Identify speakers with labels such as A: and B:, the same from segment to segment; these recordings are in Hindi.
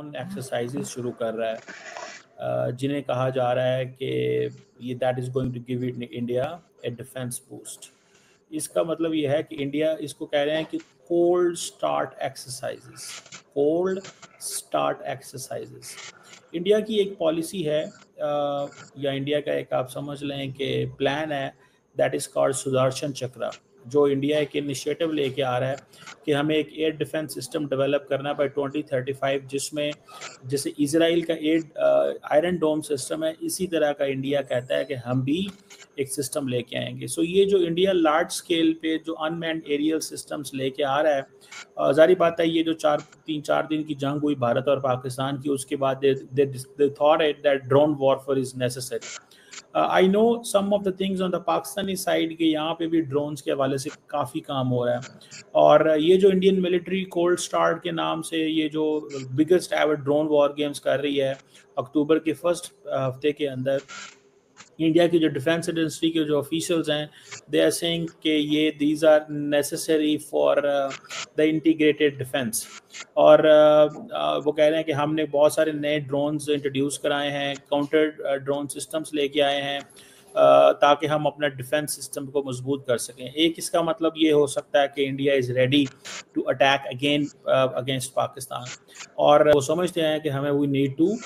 A: ड्रोन एक्सरसाइजेस शुरू कर रहा है, जिन्हें कहा जा रहा है कि ये that is going to give India a defence boost. इसका मतलब ये है कि इंडिया इसको कह रहे हैं कि cold start exercises, cold start exercises. India की एक पॉलिसी है, या इंडिया का एक आप समझ लें कि प्लान है, दैट इज़ कॉल्ड सुदर्शन चक्रा, जो इंडिया एक इनिशिएटिव लेके आ रहा है कि हमें एक एयर डिफेंस सिस्टम डेवलप करना है बाय 2035, जिसमें जैसे इजराइल का एयर आयरन डोम सिस्टम है, इसी तरह का इंडिया कहता है कि हम भी एक सिस्टम लेके आएंगे। सो ये जो इंडिया लार्ज स्केल पे जो अनमैन्ड एरियल सिस्टम्स लेके आ रहा है, जारी बात है ये जो 3-4 दिन की जंग हुई भारत और पाकिस्तान की, उसके बाद they thought it that drone warfare is necessary. I know some of the things on the Pakistani side के, यहाँ पे भी ड्रोन्स के हवाले से काफ़ी काम हो रहा है। और ये जो इंडियन मिलिट्री कोल्ड स्टार्ट के नाम से ये जो biggest ever drone war games कर रही है, अक्टूबर के फर्स्ट हफ्ते के अंदर इंडिया की जो डिफेंस इंडस्ट्री के जो ऑफिशियल्स हैं, दे आर सेइंग कि ये these are necessary for the integrated defence. और वो कह रहे हैं कि हमने बहुत सारे नए ड्रोन्स इंट्रोड्यूस कराए हैं, काउंटर ड्रोन सिस्टम्स लेके आए हैं, ताकि हम अपना डिफेंस सिस्टम को मजबूत कर सकें। एक इसका मतलब ये हो सकता है कि India is ready to attack again against Pakistan, और वो समझते हैं कि हमें we need to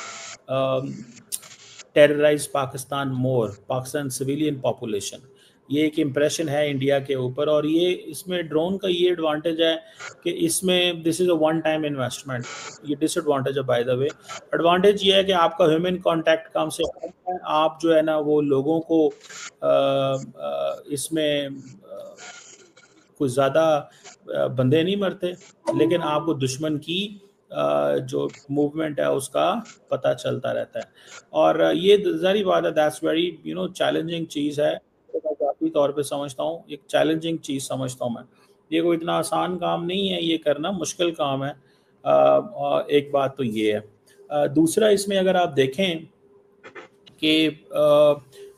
A: terrorise Pakistan more, Pakistan civilian population. ये एक इम्प्रेशन है इंडिया के ऊपर। और ये इसमें ड्रोन का ये एडवांटेज है कि इसमें this is a one time investment. ये डिसएडवांटेज है बाय द वे। एडवांटेज ये है कि आपका ह्यूमन कांटेक्ट कम से कम है, आप जो है ना वो लोगों को इसमें कुछ ज़्यादा बंदे नहीं मरते, लेकिन आपको दुश्मन की जो मूवमेंट है उसका पता चलता रहता है। और ये ज़ाहिर बात है, दैट्स वेरी चैलेंजिंग चीज़ है। तो मैं ज़ाती तौर पे समझता हूँ, एक चैलेंजिंग चीज़ समझता हूँ मैं। ये कोई इतना आसान काम नहीं है, ये करना मुश्किल काम है। और एक बात तो ये है। दूसरा इसमें अगर आप देखें कि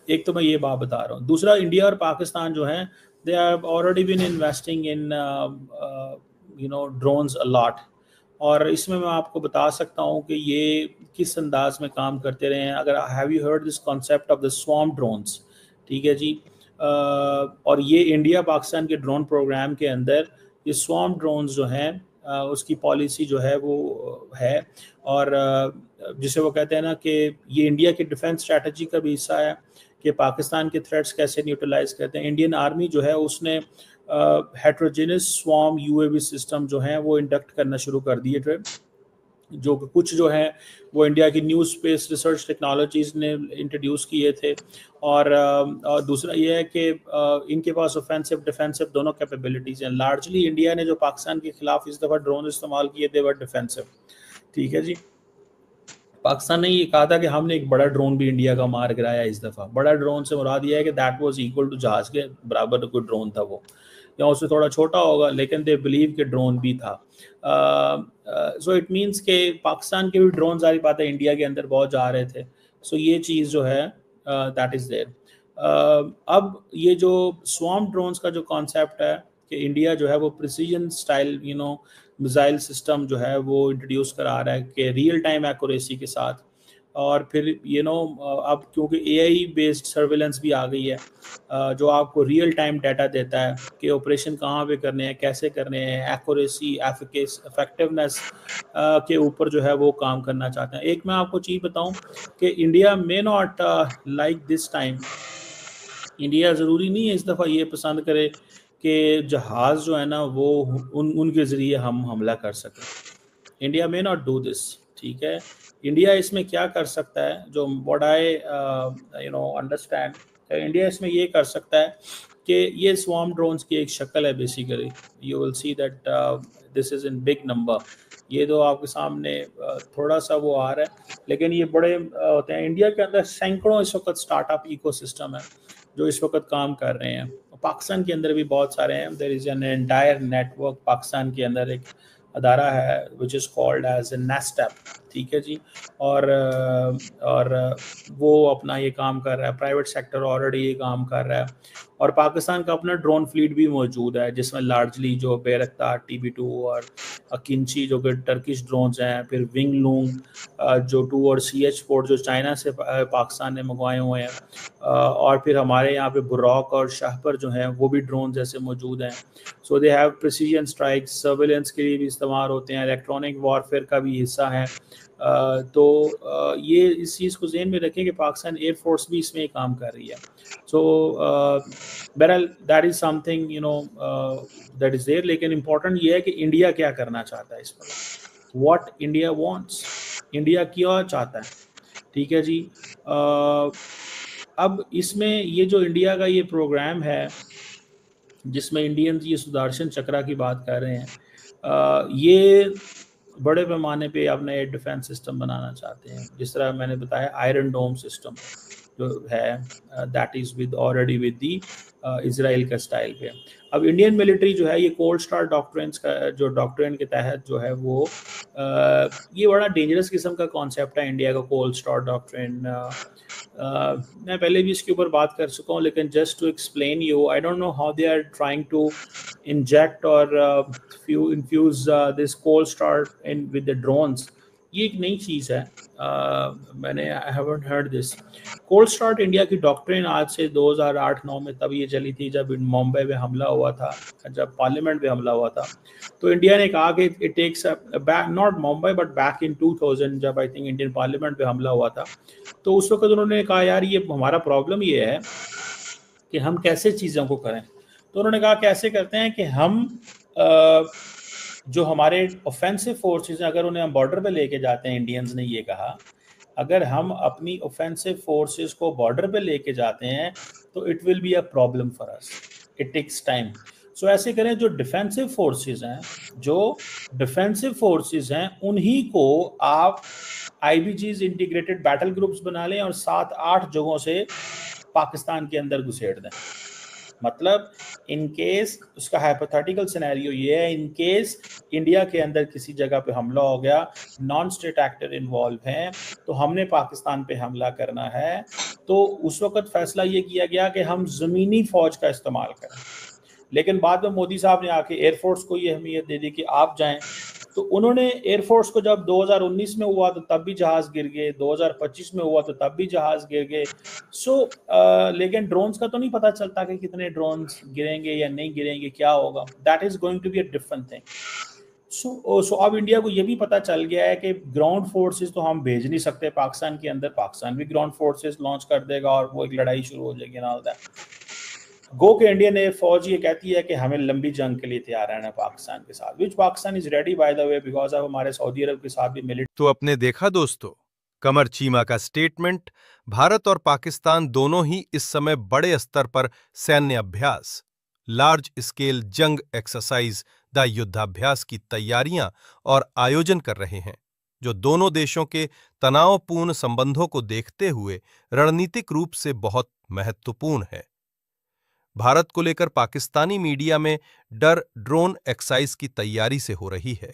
A: एक तो मैं ये बात बता रहा हूँ, दूसरा इंडिया और पाकिस्तान जो हैं, they have already been investing in drones a lot. और इसमें मैं आपको बता सकता हूँ कि ये किस अंदाज में काम करते रहे हैं। अगर have you heard this concept of the swarm drones, ठीक है जी। और ये इंडिया पाकिस्तान के ड्रोन प्रोग्राम के अंदर ये स्वॉर्म ड्रोन्स जो हैं, उसकी पॉलिसी जो है वो है। और जिसे वो कहते हैं ना कि ये इंडिया की डिफेंस स्ट्रेटजी का भी हिस्सा है कि पाकिस्तान के थ्रेट्स कैसे न्यूट्रलाइज करते हैं। इंडियन आर्मी जो है उसने हेट्रोजेनस स्वॉर्म यूएवी सिस्टम जो हैं वो इंडक्ट करना शुरू कर दिए थे, जो कुछ जो है वो इंडिया की न्यू स्पेस रिसर्च टेक्नोलॉजीज़ ने इंट्रोड्यूस किए थे। और दूसरा ये है कि इनके पास ऑफेंसिव डिफेंसिव दोनों कैपेबिलिटीज़ हैं। लार्जली इंडिया ने जो पाकिस्तान के खिलाफ इस दफ़ा ड्रोन इस्तेमाल किए थे वो डिफेंसिव, ठीक है जी। पाकिस्तान ने ये कहा था कि हमने एक बड़ा ड्रोन भी इंडिया का मार गिराया इस दफ़ा। बड़ा ड्रोन से मुराद ये है कि दैट वाज इक्वल टू जहाज के बराबर कोई ड्रोन था वो, या उससे थोड़ा छोटा होगा, लेकिन दे बिलीव कि ड्रोन भी था। सो इट मीन्स के पाकिस्तान के भी ड्रोन सारी बातें इंडिया के अंदर बहुत जा रहे थे। सो ये चीज़ जो है दैट इज़ देयर। अब ये जो स्वॉर्म ड्रोन्स का जो कॉन्सेप्ट है कि इंडिया जो है वो प्रिसीजन स्टाइल मिसाइल सिस्टम जो है वो इंट्रोड्यूस करा रहा है कि रियल टाइम एक्यूरेसी के साथ। और फिर अब क्योंकि एआई बेस्ड सर्विलेंस भी आ गई है, जो आपको रियल टाइम डाटा देता है कि ऑपरेशन कहाँ पे करने हैं, कैसे करने हैं, एक्यूरेसी इफेक्टिवनेस के ऊपर जो है वो काम करना चाहते हैं। एक मैं आपको चीज़ बताऊं कि India may not like this time, India ज़रूरी नहीं है इस दफ़ा ये पसंद करे कि जहाज़ जो है ना वो उनके ज़रिए हम हमला कर सकें। इंडिया में नॉट डू दिस, ठीक है। इंडिया इसमें क्या कर सकता है, जो व्हाट आई अंडरस्टैंड, इंडिया इसमें ये कर सकता है कि ये स्वॉर्म ड्रोन्स की एक शक्ल है basically. You will see that this is in big number. ये तो आपके सामने थोड़ा सा वो आ रहा है, लेकिन ये बड़े होते हैं। इंडिया के अंदर सैकड़ों इस वक्त स्टार्टअप इकोसिस्टम है जो इस वक्त काम कर रहे हैं। पाकिस्तान के अंदर भी बहुत सारे हैं। There is an entire network Pakistan के अंदर, एक अदारा है which is called as a नेस्टैप, ठीक है जी। और वो अपना ये काम कर रहा है, प्राइवेट सेक्टर ऑलरेडी ये काम कर रहा है। और पाकिस्तान का अपना ड्रोन फ्लीट भी मौजूद है जिसमें लार्जली जो बैरक्तार TB2 और अकिंची जो कि टर्किश ड्रोन्स हैं, फिर विंग लूंग जो 2 और CH-4 जो चाइना से पाकिस्तान ने मंगवाए हुए हैं, और फिर हमारे यहाँ पे बुराक और शाहपर जो हैं वो भी ड्रोन जैसे मौजूद हैं। So they have precision strikes, surveillance के लिए भी इस्तेमाल होते हैं, इलेक्ट्रॉनिक वॉरफेयर का भी हिस्सा है। तो ये इस चीज़ को ज़हन में रखें कि पाकिस्तान एयरफोर्स भी इसमें काम कर रही है। सो बहरहाल that is something that is there. लेकिन इम्पोर्टेंट ये है कि इंडिया क्या करना चाहता है इस पर, व्हाट इंडिया वांट्स, इंडिया क्या चाहता है, ठीक है जी। अब इसमें ये जो इंडिया का ये प्रोग्राम है जिसमें इंडियंस ये सुदर्शन चक्रा की बात कर रहे हैं, ये बड़े पैमाने पे अपने डिफेंस सिस्टम बनाना चाहते हैं। जिस तरह मैंने बताया आयरन डोम सिस्टम जो है that is with already with the Israel का स्टाइल पे। अब इंडियन मिलिट्री जो है ये कोल्ड स्टार डॉक्ट्रिन्स का जो डॉक्ट्रिन के तहत जो है वो ये बड़ा डेंजरस किस्म का कॉन्सेप्ट है इंडिया का कोल्ड स्टार डॉक्ट्रिन। मैं पहले भी इसके ऊपर बात कर चुका हूँ, लेकिन just to explain you, I don't know how they are trying to inject और infuse this cold star in with the drones. ये एक नई चीज़ है, मैंने I haven't heard this. Cold start India की डॉक्ट्रिन आज से 2008-9 में तब ये चली थी जब मुंबई में हमला हुआ था, जब पार्लियामेंट में हमला हुआ था। तो इंडिया ने कहा कि it takes back, not Mumbai but back in 2000 जब आई थिंक इंडियन पार्लियामेंट में हमला हुआ था। तो उस वक्त उन्होंने कहा यार ये हमारा प्रॉब्लम ये है कि हम कैसे चीज़ों को करें। तो उन्होंने कहा कैसे करते हैं कि हम जो हमारे ऑफेंसिव फोर्सेस हैं अगर उन्हें हम बॉर्डर पे लेके जाते हैं, इंडियंस ने ये कहा अगर हम अपनी ऑफेंसिव फोर्सेस को बॉर्डर पे लेके जाते हैं तो it will be a problem for us, it takes time. So ऐसे करें जो डिफेंसिव फोर्सेस हैं उन्हीं को आप IBGs इंटीग्रेटेड बैटल ग्रुप्स बना लें और 7-8 जगहों से पाकिस्तान के अंदर घुसेड़ दें। मतलब इन केस उसका हाइपोथेटिकल सिनेरियो ये है, इन केस इंडिया के अंदर किसी जगह पे हमला हो गया, नॉन स्टेट एक्टर इन्वॉल्व हैं, तो हमने पाकिस्तान पे हमला करना है, तो उस वक्त फैसला ये किया गया कि हम ज़मीनी फौज का इस्तेमाल करें। लेकिन बाद में मोदी साहब ने आके एयरफोर्स को ये अहमियत दे दी कि आप जाएं। तो उन्होंने एयरफोर्स को जब 2019 में हुआ तो तब भी जहाज गिर गए, 2025 में हुआ तो तब भी जहाज गिर गए। लेकिन ड्रोन्स का तो नहीं पता चलता कि कितने ड्रोन्स गिरेंगे या नहीं गिरेंगे, क्या होगा। That is going to be a different thing. So अब इंडिया को ये भी पता चल गया है कि ग्राउंड फोर्सेस तो हम भेज नहीं सकते पाकिस्तान के अंदर, पाकिस्तान भी ग्राउंड फोर्सेस लॉन्च कर देगा और वो एक लड़ाई शुरू हो जाएगी ना। गो के इंडियन एयर फौज ये कहती है कि हमें लंबी जंग के लिए तैयार रहना है पाकिस्तान के साथ, which Pakistan is ready by the way because अब हमारे सऊदी अरब के साथ भी मिलिट्री।
B: तो अपने देखा दोस्तों, कमर चीमा का स्टेटमेंट, भारत और पाकिस्तान दोनों ही इस समय बड़े स्तर पर सैन्य अभ्यास, लार्ज स्केल जंग एक्सरसाइज द युद्धाभ्यास की तैयारियां और आयोजन कर रहे हैं, जो दोनों देशों के तनावपूर्ण संबंधों को देखते हुए रणनीतिक रूप से बहुत महत्वपूर्ण है। भारत को लेकर पाकिस्तानी मीडिया में डर ड्रोन एक्साइज की तैयारी से हो रही है।